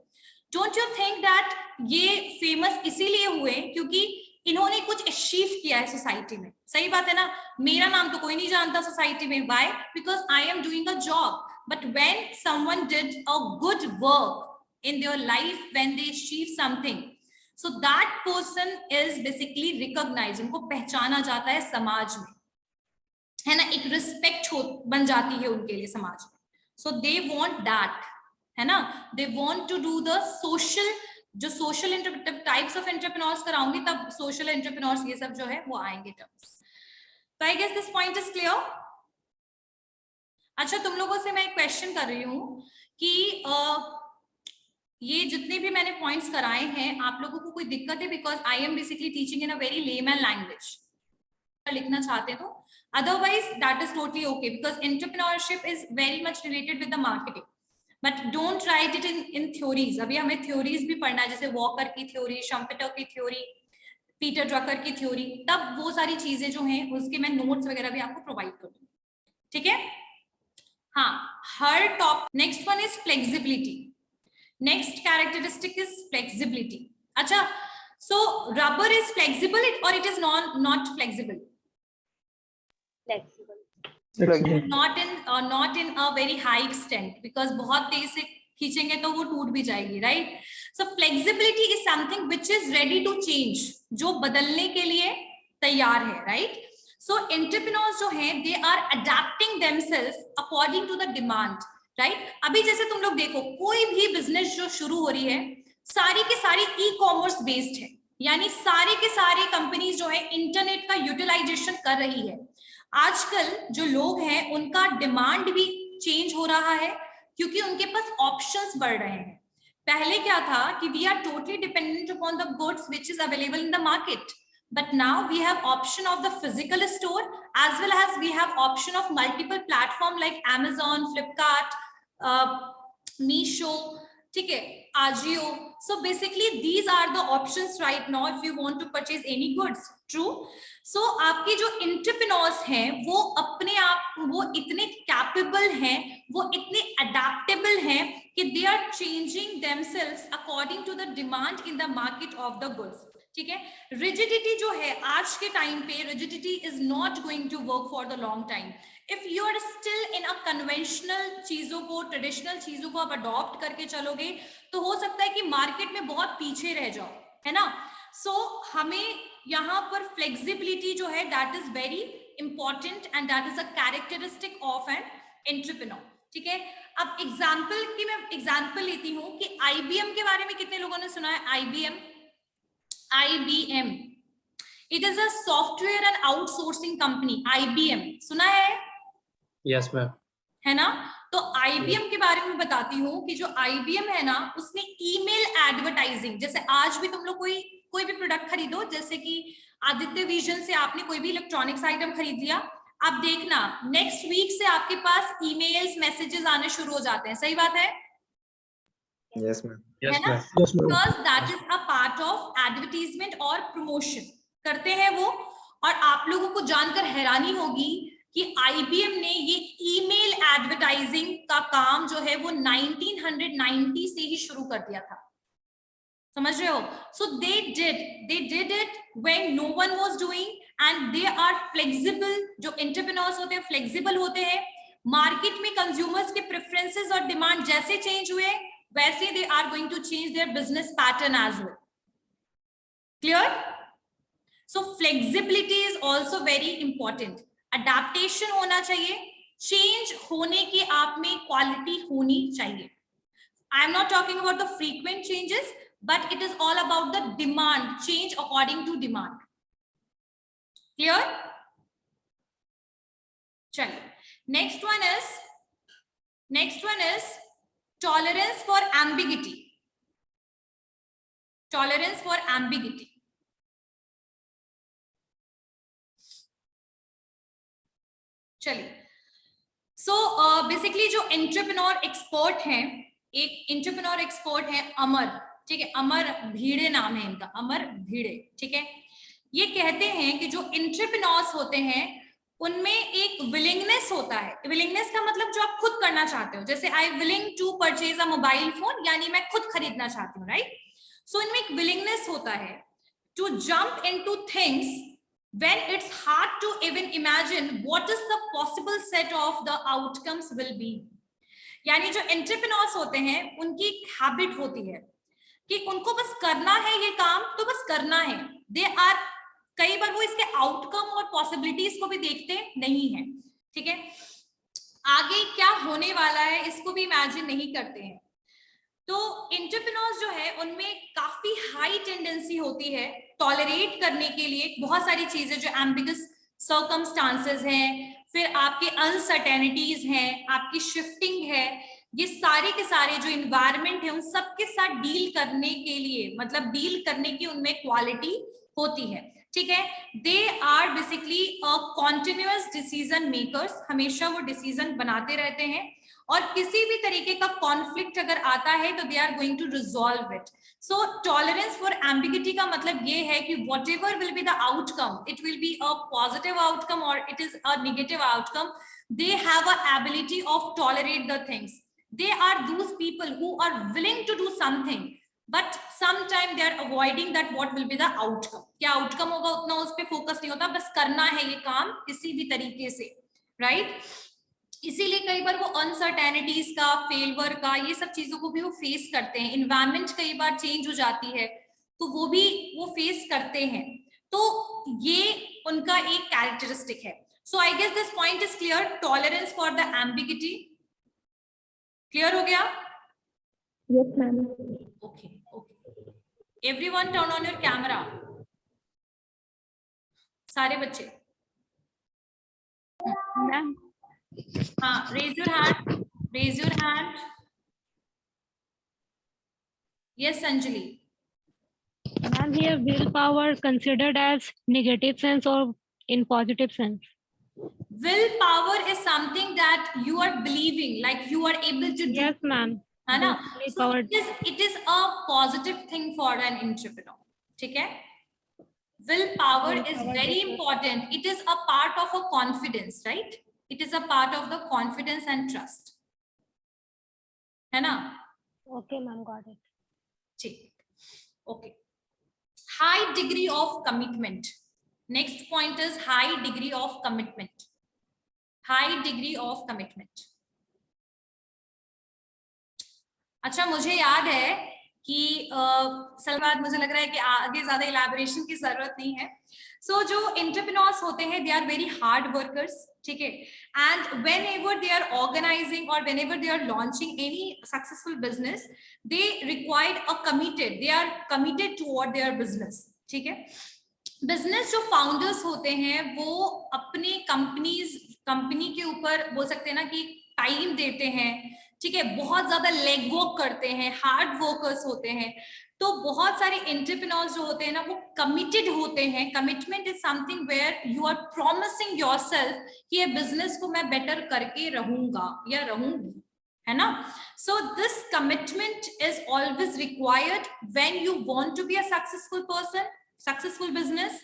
डोंट यू थिंक दैट ये फेमस इसीलिए हुए क्योंकि इन्होंने कुछ अचीव किया है सोसाइटी में? सही बात है ना। मेरा नाम तो कोई नहीं जानता सोसाइटी में, why? Because I am doing a job, but when someone did a good work in their life, when they achieve something, so that person is basically recognised, उनको पहचाना जाता है समाज में, है ना, एक रिस्पेक्ट बन जाती है उनके लिए समाज में। सो दे वांट दैट, है ना, they want to do the social, जो सोशल टाइप्स ऑफ एंटरप्रेन्योर्स कराऊंगी तब सोशल एंटरप्रेन्योर्स ये सब जो है वो आएंगे टर्म्स। तो I guess this point is clear. अच्छा, तुम लोगों से मैं एक क्वेश्चन कर रही हूँ कि ये जितने भी मैंने पॉइंट्स कराए हैं, आप लोगों को कोई दिक्कत है? Because I am basically teaching in a very layman language, लिखना चाहते तो, otherwise that is totally okay, because entrepreneurship is very much related with the marketing. But don't write it in theories. अभी हमें थ्योरीज भी पढ़ना है, जैसे walker की थ्योरी, शम्पेटर की थ्योरी, पीटर ड्रकर की थ्योरी, तब वो सारी चीजें जो हैं उसके मैं नोट्स वगैरह भी आपको प्रोवाइड कर दूंगी, ठीक है। हाँ, हर top. Next one is flexibility. Next characteristic is flexibility. अच्छा, सो रबर इज फ्लेक्सिबल और it is not flexible? Flexible. not in a very high extent, because बहुत तेज से खींचेंगे तो वो टूट भी जाएगी, right. So flexibility is something which is ready to change, जो बदलने के लिए तैयार है, राइट। सो एंटरप्रेन्योर्स जो हैं they are adapting themselves according to the demand, right. अभी जैसे तुम लोग देखो, कोई भी बिजनेस जो शुरू हो रही है सारी के सारी ई कॉमर्स बेस्ड है, यानी सारी के सारी कंपनीज जो है इंटरनेट का यूटिलाइजेशन कर रही है। आजकल जो लोग हैं उनका डिमांड भी चेंज हो रहा है क्योंकि उनके पास ऑप्शंस बढ़ रहे हैं। पहले क्या था कि we are totally dependent upon the goods which is available in the market, but now we have option of the physical store as well as we have option of multiple platform like Amazon, Flipkart, Meesho, ठीक है, Ajio. So basically these are the options right now if you want to purchase any goods. True. So आपके जो entrepreneurs हैं वो अपने आप वो इतने capable हैं, वो इतने adaptable हैं कि they are changing themselves according to the demand in the market of the goods. ठीक है। रिजिडिटी जो है आज के टाइम पे, rigidity is not going to work for the long time. If you are still in a conventional चीजों को, traditional चीजों को आप अडॉप्ट करके चलोगे तो हो सकता है कि मार्केट में बहुत पीछे रह जाओ, है ना। सो हमें यहाँ पर फ्लेक्सिबिलिटी जो है that is very important and that is a characteristic of an entrepreneur, ठीक है। अब एग्जाम्पल की मैं एग्जाम्पल लेती हूँ कि IBM के बारे में कितने लोगों ने सुना है? IBM, it is a software and outsourcing company. IBM सुना है? Yes, ma'am. है ना। तो IBM के बारे में बताती हूँ कि जो IBM है ना, उसने ईमेल एडवर्टाइजिंग, जैसे आज भी तुम लोग कोई भी प्रोडक्ट खरीदो, जैसे कि आदित्य विजन से आपने कोई भी इलेक्ट्रॉनिक्स आइटम खरीद लिया, आप देखना नेक्स्ट वीक से आपके पास ईमेल्स, मैसेजेस आने शुरू हो जाते हैं, सही बात है? Yes, ma'am. है ना? Because that is a part of advertisement और promotion करते हैं वो। और आप लोगों को जानकर हैरानी होगी कि IBM ने ये ईमेल एडवर्टाइजिंग का काम जो है वो 1990 से ही शुरू कर दिया था, समझ रहे हो। सो they did it when no one was doing and they are flexible। जो एंटरप्रेन्योर्स होते हैं फ्लेक्सिबल होते हैं, मार्केट में कंज्यूमर्स के प्रेफरेंसेस और डिमांड जैसे चेंज हुए वैसे they are going to change their business pattern as well. Clear? So flexibility is also very important. Adaptation होना चाहिए, change होने की आप में quality होनी चाहिए। I am not talking about the frequent changes, but it is all about the demand, change according to demand. Clear? चलिए, next one is tolerance for ambiguity. Tolerance for ambiguity. चलिए, so basically जो entrepreneur expert हैं, एक entrepreneur expert है अमर, ठीक है, अमर भिड़े नाम है इनका, अमर भिड़े, ठीक है। ये कहते हैं कि जो एंटरप्रेन्योर्स होते हैं उनमें एक विलिंगनेस होता है। विलिंगनेस का मतलब जो आप खुद करना चाहते हो, जैसे I willing to purchase a mobile phone, यानी मैं खुद खरीदना चाहती हूँ, राइट। सो इनमें एक विलिंगनेस होता है to jump into things when it's hard to even imagine what is the possible set of the outcomes will be। यानी जो एंटरप्रेन्योर्स होते हैं उनकी एक हैबिट होती है कि उनको बस करना है ये काम, तो बस करना है। दे आर, कई बार वो इसके आउटकम और पॉसिबिलिटीज को भी देखते नहीं है, ठीक है, आगे क्या होने वाला है इसको भी इमेजिन नहीं करते हैं। तो एंटरप्रेन्योर्स जो है उनमें काफी हाई टेंडेंसी होती है टॉलरेट करने के लिए बहुत सारी चीजें, जो एम्बिगस सर्कमस्टांसेस हैं, फिर आपके अनसर्टेनिटीज हैं, आपकी शिफ्टिंग है, ये सारे के सारे जो इन्वायरमेंट है उन सबके साथ डील करने के लिए, मतलब डील करने की उनमें क्वालिटी होती है। ठीक है, they are basically continuous decision makers, हमेशा वो डिसीजन बनाते रहते हैं और किसी भी तरीके का कॉन्फ्लिक्ट अगर आता है तो they are going to resolve it. So tolerance for ambiguity का मतलब ये है कि whatever will be the outcome, it will be a positive outcome और it is a negative outcome, they have a ability of tolerate the things. They are those people who are willing to do something, but sometime they are avoiding that what will be the outcome. क्या outcome होगा उतना उस पे focus नहीं होता, बस करना है ये काम किसी भी तरीके से, right? इसीलिए कई बार वो अनसर्टेनिटीज का, फेलवर का, ये सब चीजों को भी वो फेस करते हैं. इन्वायरमेंट कई बार चेंज हो जाती है तो वो भी वो फेस करते हैं. तो ये उनका एक कैरेक्टरिस्टिक है. So I guess this point is clear. Tolerance for the ambiguity. Clear हो गया? Yes, ma'am. Okay. Okay. Everyone turn on your camera. सारे बच्चे. Ma'am. हाँ, raise your hand. Raise your hand. Yes, Anjali. Ma'am, here willpower considered as negative sense or in positive sense? Willpower is something that you are believing, like you are able to do. Yes, ma'am. है ना? So Willpower. it is a positive thing for an entrepreneur. ठीक है? Willpower is very important. It is a part of a confidence, right? It is a part of the confidence and trust. है ना? Okay, ma'am, got it. ठीक. Okay. High degree of commitment. Next point is high degree of commitment. High degree of commitment. अच्छा, मुझे याद है कि सलमान, मुझे लग रहा है कि आगे ज्यादा इलैबोरेशन की जरूरत नहीं है. सो जो एंटरप्रेन्योर्स होते हैं, they are very hard workers, ठीक है, and whenever they are organizing और whenever they are launching any successful business, they required a committed, they are committed toward their business. ठीक है, बिजनेस जो founders होते हैं वो अपने कंपनी के ऊपर बोल सकते हैं ना कि टाइम देते हैं, ठीक है, बहुत ज्यादा लेग वर्क करते हैं, हार्ड वर्कर्स होते हैं. तो बहुत सारे एंटरप्रेन्योर्स जो होते हैं ना वो कमिटेड होते हैं. Commitment is something where you are promising yourself कि ये बिजनेस को मैं बेटर करके रहूंगा या रहूंगी, है ना. So this commitment is always required when you want to be a successful person, successful business.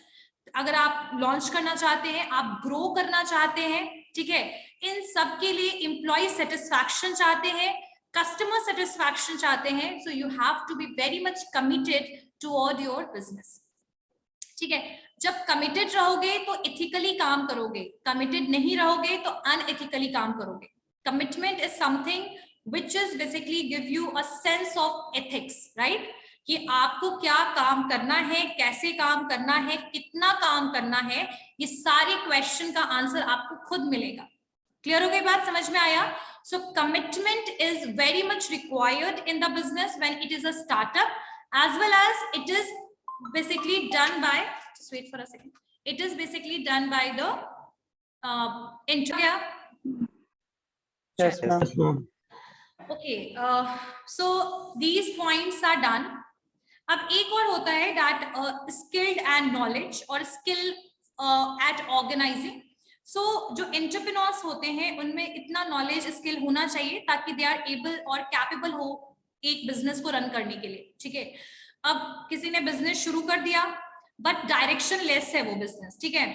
अगर आप लॉन्च करना चाहते हैं, आप ग्रो करना चाहते हैं, ठीक है, इन सब के लिए एम्प्लॉय सेटिस्फैक्शन चाहते हैं, कस्टमर सेटिस्फैक्शन चाहते हैं. So you have to be very much committed toward your business. ठीक है, जब कमिटेड रहोगे तो एथिकली काम करोगे, कमिटेड नहीं रहोगे तो अनएथिकली काम करोगे. Commitment is something which is basically give you a sense of ethics, right, कि आपको क्या काम करना है, कैसे काम करना है, कितना काम करना है, ये सारे क्वेश्चन का आंसर आपको खुद मिलेगा. क्लियर हो गई बात, समझ में आया? So commitment is very much required in the business when it is a startup, as well as it is basically done by, just wait for a second, it is basically done by the entire. Yes, ma'am. Okay, so these points are done. अब एक और होता है that skilled and knowledge और skill at organizing. So जो entrepreneurs होते हैं उनमें इतना knowledge skill होना चाहिए ताकि they are able और capable हो एक business को run करने के लिए. ठीक है, अब किसी ने business शुरू कर दिया but directionless है वो business, ठीक है,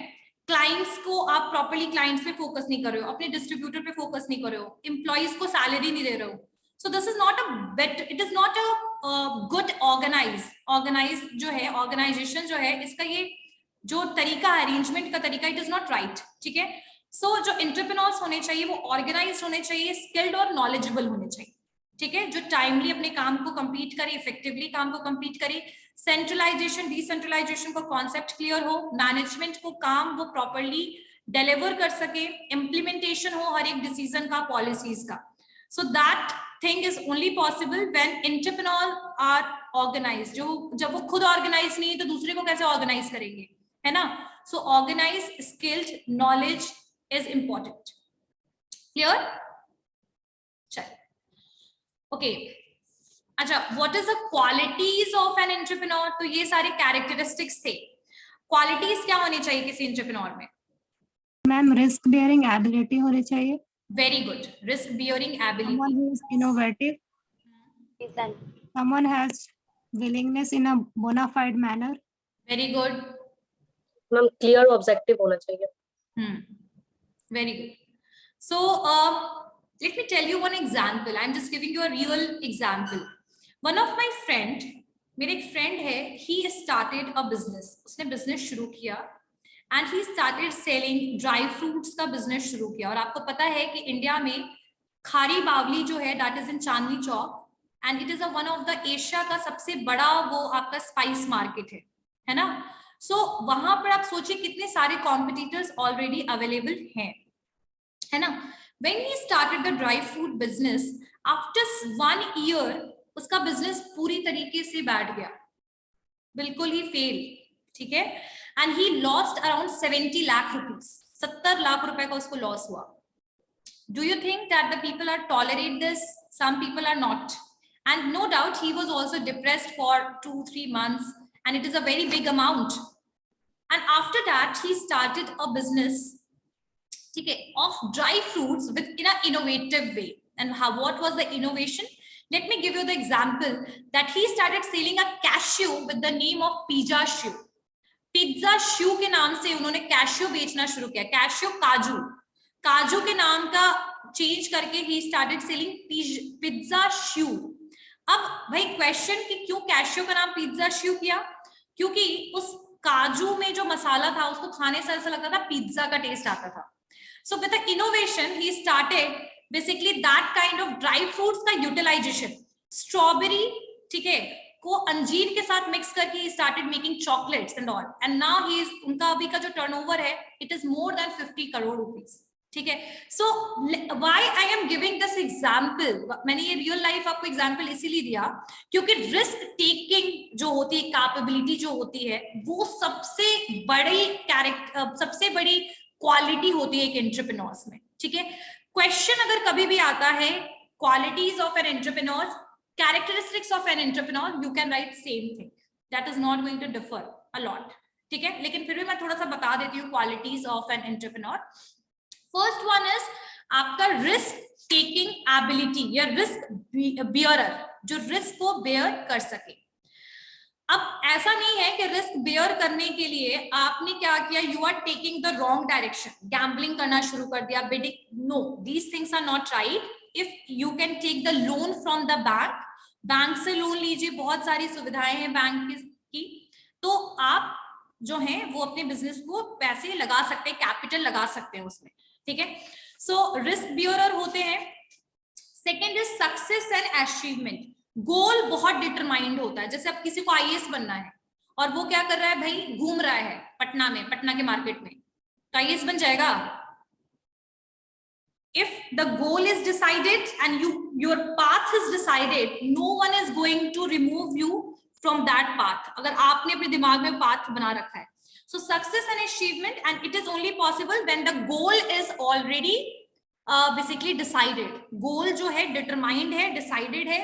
क्लाइंट्स को आप प्रॉपर्ली क्लाइंट्स पे फोकस नहीं कर रहे हो, अपने डिस्ट्रीब्यूटर पे फोकस नहीं कर रहे हो, एम्प्लॉइज को सैलरी नहीं दे रहे हो. So this is not a better, it is not a good organise जो है, ऑर्गेनाइजेशन जो है, इसका ये जो तरीका है, अरेंजमेंट का तरीका, इट इज नॉट राइट. ठीक है, सो जो एंटरप्रेन्योर्स होने चाहिए वो ऑर्गेनाइज होने चाहिए, स्किल्ड और नॉलेजेबल होने चाहिए. ठीक है, जो टाइमली अपने काम को कंप्लीट करे, इफेक्टिवली काम को कंप्लीट करे, सेंट्रलाइजेशन डिसेंट्रलाइजेशन का कॉन्सेप्ट क्लियर हो, मैनेजमेंट को काम वो प्रॉपर्ली डिलीवर कर सके, इम्प्लीमेंटेशन हो हर एक डिसीजन का, पॉलिसीज का. So that thing is only possible when entrepreneur are organise. जो जब वो खुद ऑर्गेनाइज नहीं है तो दूसरे को कैसे ऑर्गेनाइज करेंगे, है ना. So organize, skilled, knowledge is important. Clear? चलिए, ओके. अच्छा, what is the qualities of an entrepreneur? तो ये सारे कैरेक्टरिस्टिक्स थे. क्वालिटीज क्या होनी चाहिए किसी एंटरप्रेन्योर में? मैम रिस्क बेयरिंग एबिलिटी होनी चाहिए. Very good, risk bearing Someone ability. who is innovative. Someone has willingness in a bona fide manner. Very good. Ma'am clear objective होना चाहिए. Very good. So let me tell you one example. I'm just giving you a real example. One of my friend, मेरे एक friend है, he started a business. उसने business शुरू किया and he started selling dry fruits का business शुरू किया. और आपको पता है कि इंडिया में खारी बावली जो है that is in Chandni Chowk and it is a one of the Asia का सबसे बड़ा वो आपका spice market है ना? So वहां पर आप सोचिए कितने सारे कॉम्पिटिटर्स ऑलरेडी अवेलेबल हैं, है ना? When he started the dry fruit business, after 1 year उसका बिजनेस पूरी तरीके से बैठ गया, बिल्कुल ही फेल, ठीक है? And he lost around 70 lakh rupees. 70 lakh रुपए का उसको लॉस हुआ. Do you think that the people are tolerate this? Some people are not. And no doubt he was also depressed for 2-3 months and it is a very big amount. And after that, he started a business, okay, of dry fruits with in an innovative way. And what was the innovation? Let me give you the example that he started selling a cashew with the name of Pizza Shoe. Pizza Shoe के नाम से उन्होंने cashew बेचना शुरू किया. Cashew काजू, काजू के नाम का चेंज करके he started selling Pizza Shoe. अब भाई क्वेश्चन कि क्यों कैशियो का नाम पिज्जा शू किया? क्योंकि उस काजू में जो मसाला था उसको खाने से ऐसा लगता था पिज्जा का टेस्ट आता था. So with the innovation he started basically that kind of dry fruits का यूटिलाइजेशन. स्ट्रॉबेरी, ठीक है, को अंजीर के साथ मिक्स करके he started making chocolates and all. And now he is, उनका अभी का जो टर्नओवर है it is more than 50 crore rupees. ठीक है. So why I am giving this example, मैंने ये रियल लाइफ आपको एग्जांपल इसीलिए दिया क्योंकि रिस्क टेकिंग जो होती है, कैपेबिलिटी जो होती है, वो सबसे बड़ी कैरेक्टर, सबसे बड़ी क्वालिटी होती है एक एंटरप्रेन्योर्स में. ठीक है. क्वेश्चन अगर कभी भी आता है qualities of an entrepreneur, characteristics of an entrepreneur, you can write same thing. That is not going to differ a lot. ठीक है. लेकिन फिर भी मैं थोड़ा सा बता देती हूँ qualities of an entrepreneur. First one is आपका रिस्क टेकिंग एबिलिटी या रिस्क बियरर, जो रिस्क को बेयर कर सके. अब ऐसा नहीं है कि रिस्क बेयर करने के लिए आपने क्या किया, you are taking the wrong direction, gambling करना शुरू कर दिया, bidding. No, these things are not right. If you can take the loan from the bank, bank से लोन लीजिए, बहुत सारी सुविधाएं हैं बैंक की, तो आप जो है वो अपने बिजनेस को पैसे लगा सकते हैं, कैपिटल लगा सकते हैं उसमें. ठीक है. सो रिस्क बियरर होते हैं. Second is success and achievement. Goal बहुत डिटरमाइंड होता है. जैसे अब किसी को आईएएस बनना है और वो क्या कर रहा है भाई, घूम रहा है पटना में, पटना के मार्केट में, तो आईएएस बन जाएगा. If the goal is decided and your path is decided, no one is going to remove you from that path. अगर आपने अपने दिमाग में पाथ बना रखा है. So success and achievement, and it is only possible when the goal is already basically decided. Goal जो है determined है, decided है,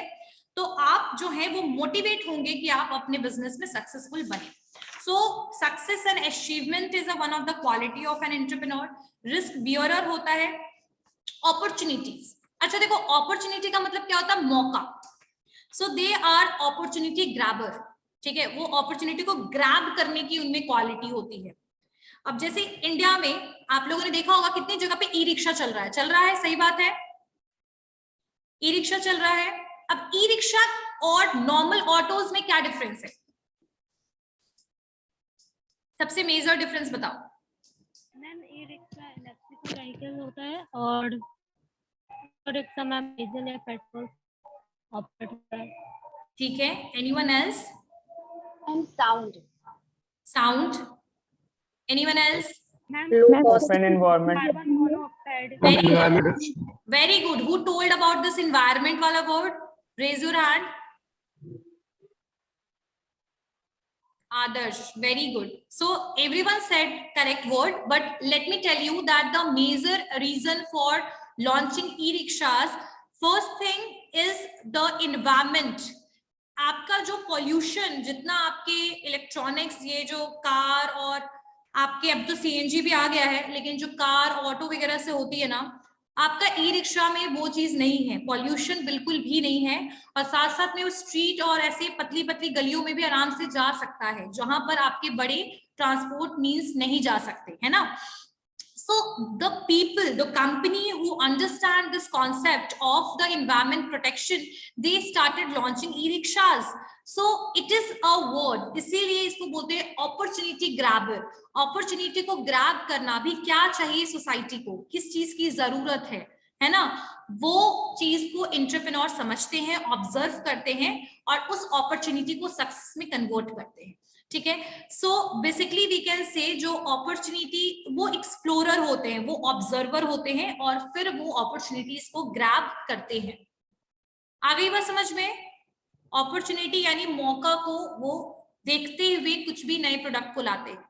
तो आप जो है वो motivate होंगे कि आप अपने business में successful बने. So success and achievement is one of the quality of an entrepreneur. Risk bearer होता है. Opportunities. अच्छा देखो, opportunity का मतलब क्या होता है, मौका. So they are opportunity grabber. ठीक है. वो अपॉर्चुनिटी को ग्रैब करने की उनमें क्वालिटी होती है. अब जैसे इंडिया में आप लोगों ने देखा होगा कितनी जगह पे ई रिक्शा चल रहा है, सही बात है, ई रिक्शा चल रहा है. अब ई रिक्शा और नॉर्मल ऑटोज में क्या डिफरेंस है? सबसे मेजर डिफरेंस बताओ. Ma'am e rickshaw electric vehicle होता है और रिक्शा मैम डीजल या पेट्रोल ऑपरेट होता है. ठीक है. Anyone else? And sound. Sound. Anyone else? Open environment. Carbon monoxide. Very good. Environment. Very good. Who told about this environment wala word? Raise your hand. Adarsh. Very good. So everyone said correct word, but let me tell you that the major reason for launching e-rickshaws, first thing is the environment. आपका जो pollution, जितना आपके electronics, ये जो car और आपके, अब तो सीएनजी भी आ गया है, लेकिन जो कार ऑटो वगैरह से होती है ना, आपका ई रिक्शा में वो चीज नहीं है, पॉल्यूशन बिल्कुल भी नहीं है। और साथ साथ में वो स्ट्रीट और ऐसे पतली पतली गलियों में भी आराम से जा सकता है, जहां पर आपके बड़े ट्रांसपोर्ट मीन्स नहीं जा सकते, है ना। So the people, the company who understand this concept of the environment protection, they started launching e-rickshaws. So it is a word, इसीलिए इसको बोलते हैं opportunity grabber. Opportunity को grab करना भी, क्या चाहिए सोसाइटी को, किस चीज की जरूरत है ना, वो चीज को एंटरप्रेन्योर समझते हैं, ऑब्जर्व करते हैं और उस अपॉर्चुनिटी को सक्सेस में कन्वर्ट करते हैं। ठीक है, so basically we can say जो अपॉर्चुनिटी, वो एक्सप्लोरर होते हैं, वो ऑब्जर्वर होते हैं और फिर वो अपॉर्चुनिटीज को ग्रैब करते हैं। आ गई बात समझ में? अपॉर्चुनिटी यानी मौका को वो देखते हुए कुछ भी नए प्रोडक्ट को लाते हैं।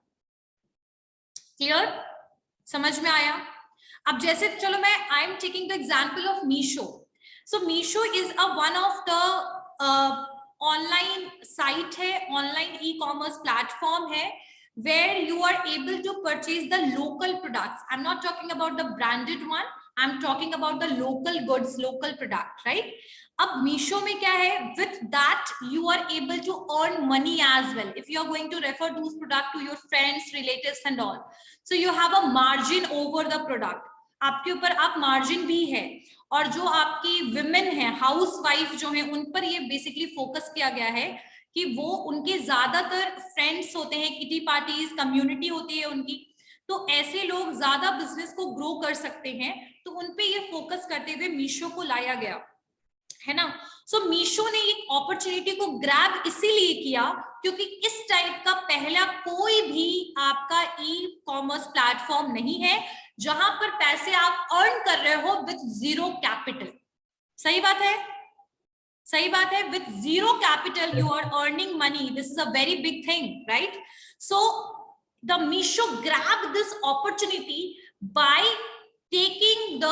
क्लियर? समझ में आया? अब जैसे चलो मैं I am taking the example of Meesho. So Meesho is a one of the online site है, ऑनलाइन ई कॉमर्स प्लेटफॉर्म है, where you are able to purchase the local products. I'm not talking about the branded one, I'm talking about the local goods, local product, right? अब मीशो में क्या है, with that you are able to earn money as well if you are going to refer those product to your friends, relatives and all. So you have a margin over the product, आपके ऊपर आप margin भी है। और जो आपकी women है, house wife जो है, उन पर ये बेसिकली फोकस किया गया है कि वो, उनके ज्यादातर फ्रेंड्स होते हैं, किटी पार्टीज, कम्युनिटी होती है उनकी, तो ऐसे लोग ज्यादा बिजनेस को ग्रो कर सकते हैं, तो उनपे ये फोकस करते हुए मीशो को लाया गया है ना। सो मीशो ने एक अपॉर्चुनिटी को ग्रैब इसीलिए किया क्योंकि इस टाइप का पहला कोई भी आपका ई कॉमर्स प्लेटफॉर्म नहीं है जहां पर पैसे आप अर्न कर रहे हो विथ जीरो कैपिटल। सही बात है? सही बात है, with zero capital you are earning money, this is a very big thing, right? So the Meesho grab this opportunity by taking the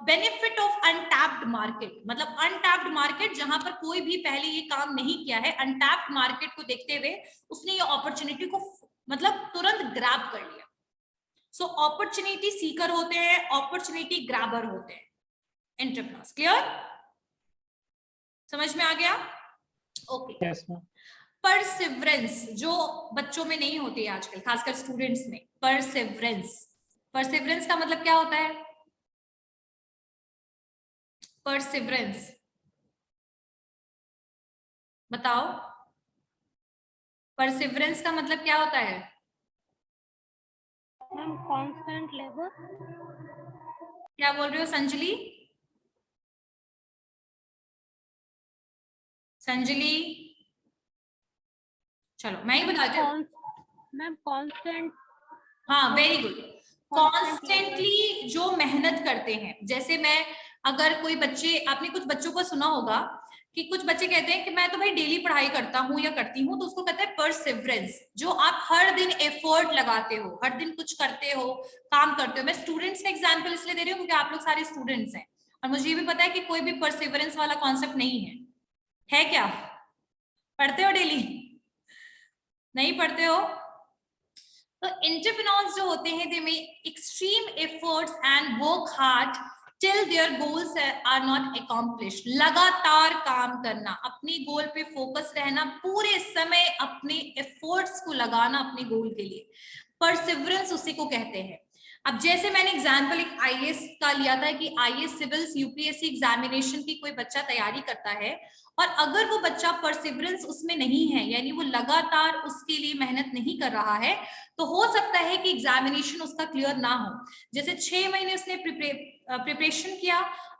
benefit of untapped market. मतलब अनटैप्ड मार्केट जहां पर कोई भी पहले ये काम नहीं किया है, अनटैप्ड मार्केट को देखते हुए उसने ये अपॉर्चुनिटी को मतलब तुरंत ग्रैब कर लिया। सो अपॉर्चुनिटी सीकर होते हैं, अपॉर्चुनिटी ग्रैबर होते हैं एंटरप्रेन्योर्स। क्लियर? समझ में आ गया? ओके। Yes, ma'am. परसिवरेंस जो बच्चों में नहीं होती है आजकल, खासकर स्टूडेंट्स में। परसिवरेंस, परसिवरेंस का मतलब क्या होता है? परसिवरेंस बताओ, परसिवरेंस का मतलब क्या होता है? Ma'am constant labour. क्या बोल रहे हो संजली? संजली, चलो मैं ही बताती हूँ। Ma'am constant. हाँ, वेरी गुड। कॉन्स्टेंटली जो मेहनत करते हैं, जैसे मैं, अगर कोई बच्चे, आपने कुछ बच्चों को सुना होगा कि कुछ बच्चे कहते हैं कि मैं तो भाई डेली पढ़ाई करता हूँ या करती हूँ, तो उसको कहते हैं परसिवरेंस। जो आप हर दिन एफर्ट लगाते हो, हर दिन कुछ करते हो, काम करते हो। मैं स्टूडेंट्स का एग्जांपल इसलिए दे रही हूँ क्योंकि आप लोग सारे स्टूडेंट्स हैं और मुझे ये भी पता है कि कोई भी परसिवरेंस वाला कॉन्सेप्ट नहीं है क्या? पढ़ते हो डेली? नहीं पढ़ते हो? तो एंटरप्रेन्योर्स जो होते हैं, they make extreme efforts and work hard till their goals are not accomplished. लगातार काम करना, अपने गोल पे फोकस रहना, पूरे समय अपने एफर्ट्स को लगाना अपने गोल के लिए, परसिवरेंस उसी को कहते हैं। अब जैसे मैंने एग्जांपल एक आईएएस का लिया था कि आईएएस सिविल्स यूपीएससी एग्जामिनेशन की कोई बच्चा तैयारी करता है और अगर वो बच्चा परसिवरेंस उसमें नहीं है, यानी वो लगातार उसके लिए मेहनत नहीं कर रहा है, तो हो सकता है कि एग्जामिनेशन उसका क्लियर ना हो। जैसे 6 महीने उसने प्रिपरेशन किया,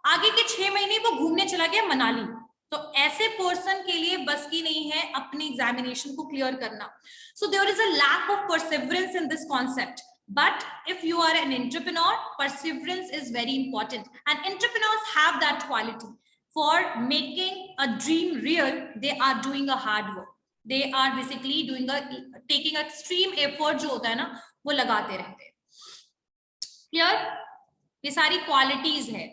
आगे के 6 महीने वो घूमने चला गया मनाली, तो ऐसे पर्सन के लिए बस की नहीं है अपनी एग्जामिनेशन को क्लियर करना। So there is a lack of perseverance in this concept. But if you are an entrepreneur, perseverance is very important, and entrepreneurs have that quality. For making a dream real, they are doing a hard work. They are basically taking extreme effort जो होता है ना, वो लगाते रहते हैं। Clear? ये सारी क्वालिटीज है।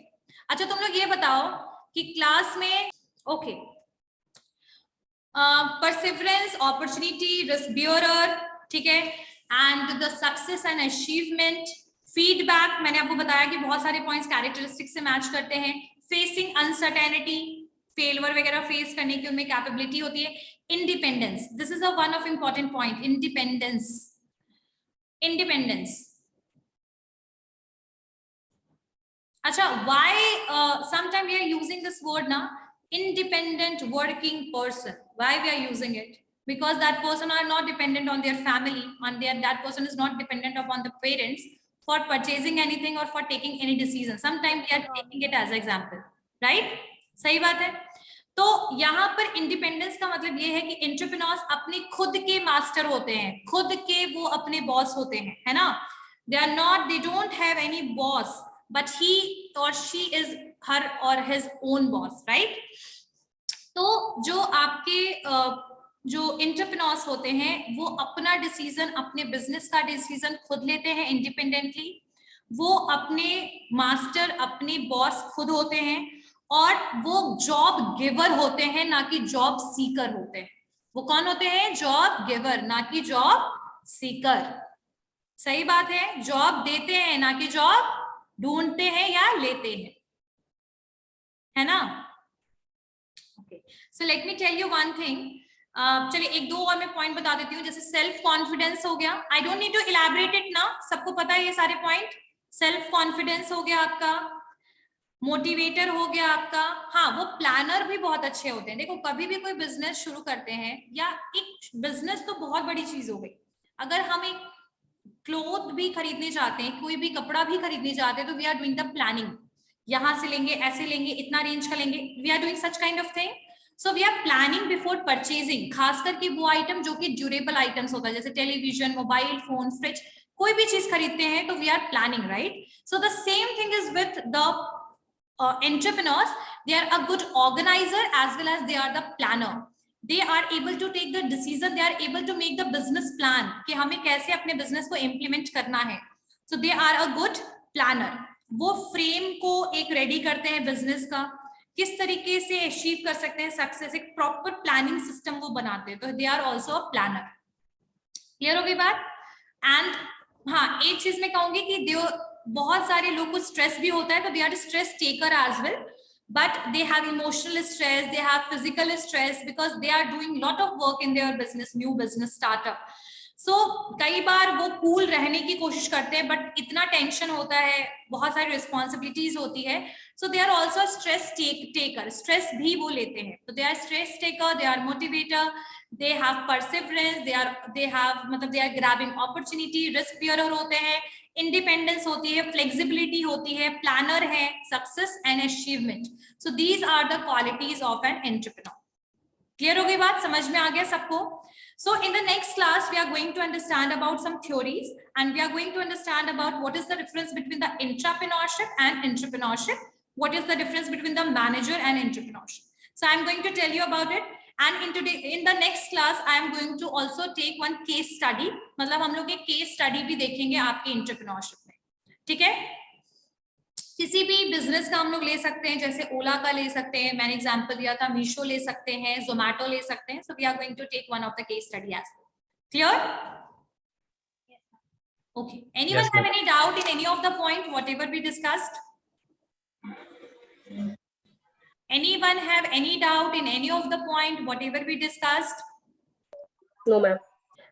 अच्छा तुम लोग ये बताओ कि क्लास में, okay, perseverance, opportunity, risk bearer, ठीक है, and the success and achievement, feedback, मैंने आपको बताया कि बहुत सारे पॉइंट्स कैरेक्टरिस्टिक से मैच करते हैं, फेसिंग अनसर्टेनिटी, फेलियर वगैरह फेस करने की उनमें कैपेबिलिटी होती है, independence, this is a one of important point, independence, independence. अच्छा, why sometime we are using this word now, independent working person, why we are using it? Because that person are not dependent on their family, and that person is not dependent upon the parents for purchasing anything or for taking any decision. Sometimes we are taking it as example, right? सही बात है। तो यहाँ पर independence का मतलब ये है कि एंटरप्रेन्योर्स अपने खुद के मास्टर होते हैं, खुद के वो अपने बॉस होते हैं, है ना? they don't have any boss, but he or she is her or his own boss, right? तो जो आपके जो एंटरप्रेन्योर्स होते हैं वो अपना डिसीजन, अपने बिजनेस का डिसीजन खुद लेते हैं इंडिपेंडेंटली, वो अपने मास्टर, अपने बॉस खुद होते हैं, और वो जॉब गिवर होते हैं, ना कि जॉब सीकर होते हैं। वो कौन होते हैं? जॉब गिवर, ना कि जॉब सीकर। सही बात है, जॉब देते हैं ना कि जॉब ढूंढते हैं या लेते हैं, है ना? Okay, so let me tell you one thing. चलिए एक दो और मैं पॉइंट बता देती हूँ। जैसे सेल्फ कॉन्फिडेंस हो गया, I don't need to elaborate it ना, सबको पता है ये सारे पॉइंट। सेल्फ कॉन्फिडेंस हो गया आपका, मोटिवेटर हो गया आपका, हाँ वो प्लानर भी बहुत अच्छे होते हैं। देखो कभी भी कोई बिजनेस शुरू करते हैं, या एक बिजनेस तो बहुत बड़ी चीज हो गई, अगर हम एक क्लोथ भी खरीदने चाहते हैं, कोई भी कपड़ा भी खरीदने चाहते हैं, तो we are doing the planning, यहां से लेंगे, ऐसे लेंगे, इतना रेंज का लेंगे, we are doing such kind of thing. So we are planning before purchasing, खास करके वो आइटम जो कि ड्यूरेबल आइटम्स होता है, जैसे टेलीविजन, मोबाइल फोन, फ्रिज, कोई भी चीज खरीदते हैं तो we are planning, right? So the same thing is with the entrepreneurs. They are a good organizer as well as they are the planner. They are able to take the decision, they are able to make the business plan कि हमें कैसे अपने business को implement करना है। So they are a good planner. वो frame को एक रेडी करते हैं बिजनेस का, किस तरीके से अचीव कर सकते हैं सक्सेस, एक प्रॉपर प्लानिंग सिस्टम वो बनाते हैं, तो they are also a planner. Clear हो गई बात? एंड हाँ, एक चीज मैं कहूंगी कि बहुत सारे लोग को स्ट्रेस भी होता है, तो they are stress taker as well, but they have emotional stress, they have physical stress because they are doing lot of work in their business, new business startup. So कई बार वो कूल रहने की कोशिश करते हैं, बट इतना tension होता है, बहुत सारी रिस्पॉन्सिबिलिटीज होती है, so they are also a stress taker, stress भी वो लेते हैं, तो they are stress taker, they are motivator, they have perseverance, they are grabbing opportunity, risk bearer होते हैं, इंडिपेंडेंस होती है, फ्लेक्सिबिलिटी होती है, प्लानर है, success and achievement. So these are the qualities of an entrepreneur. Clear हो गई बात? समझ में आ गया सबको? So in the next class we are going to understand about some theories and we are going to understand about what is the difference between the entrepreneurship and entrepreneurship, what is the difference between the manager and entrepreneurship. So I am going to tell you about it. And in the next class I am going to also take one case study, मतलब हम लोग एक case study भी देखेंगे आपके entrepreneurship में, ठीक है? किसी भी बिजनेस का हम लोग ले सकते हैं, जैसे ओला का ले सकते हैं, मैंने एग्जांपल दिया था, मीशो ले सकते हैं, जोमैटो ले सकते हैं। So we are going to take one of the case study as well. Clear? Okay, anyone have any doubt in any of the point whatever we discussed? Anyone have any doubt in any of the point whatever we discussed? No ma'am.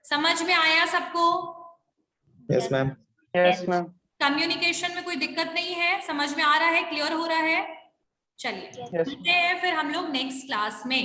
समझ में आया सबको? Yes ma'am. Yes ma'am. Communication में कोई दिक्कत नहीं है? समझ में आ रहा है? क्लियर हो रहा है? चलिए मिलते हैं फिर हम लोग नेक्स्ट क्लास में।